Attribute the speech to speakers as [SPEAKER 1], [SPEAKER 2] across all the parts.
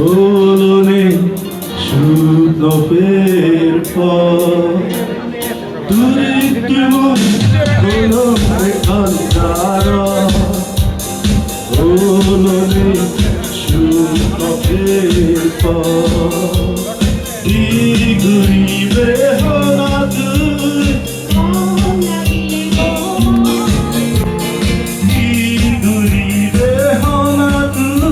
[SPEAKER 1] ওলনে সুপ্নপের পর দূরে কেমন কোনো এখানকার ওলনে সুপ্নপের পর ঘুরিবে হনা তুই ঘুরিবে হনা তুই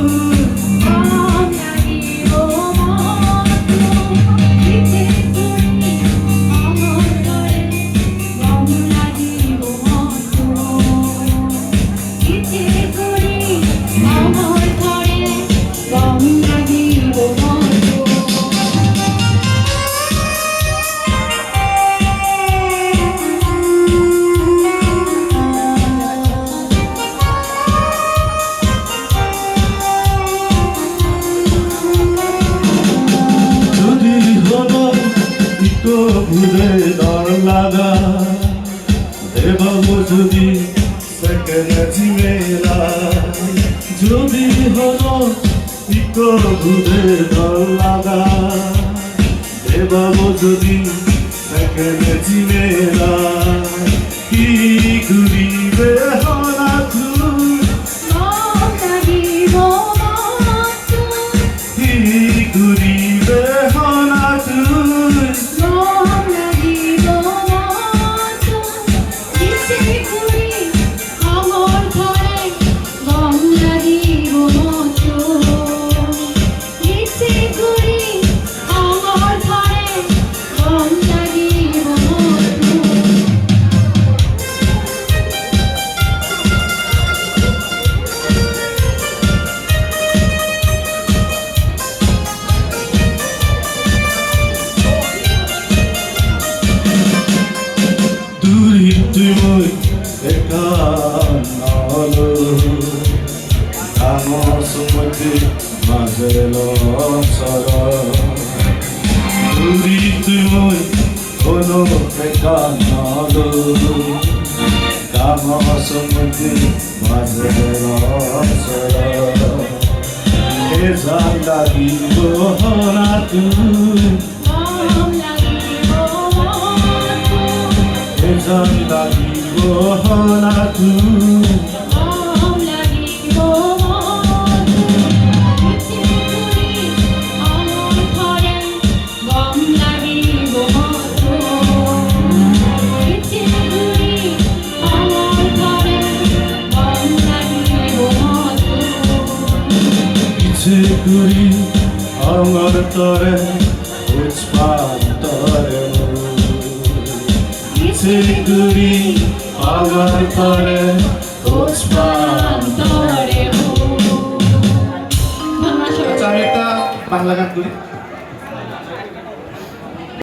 [SPEAKER 1] ভুলে দর লাগা দেবাব যদি সেকেন্ডি মেলা যদি হলো ইকো ভুলে দর লাগা দেবাব যদি সেকেন্ডি মেলা কি ঘুরিবে হনা তুই কি ঘুরিবে হনা তুই তুই মই একা নালো কামস মধ্যে মাঝে লসর তুই মই কোনো একা নালো কামস মধ্যে মাঝে লসর এ জান লাগিব হনা তুই জান লাগিব হনা তুই ইচ্ছে করি আমার তরে উৎপান্তরে করি আমার পরে
[SPEAKER 2] আচ্ছা আমি একটা বাংলা গান করি।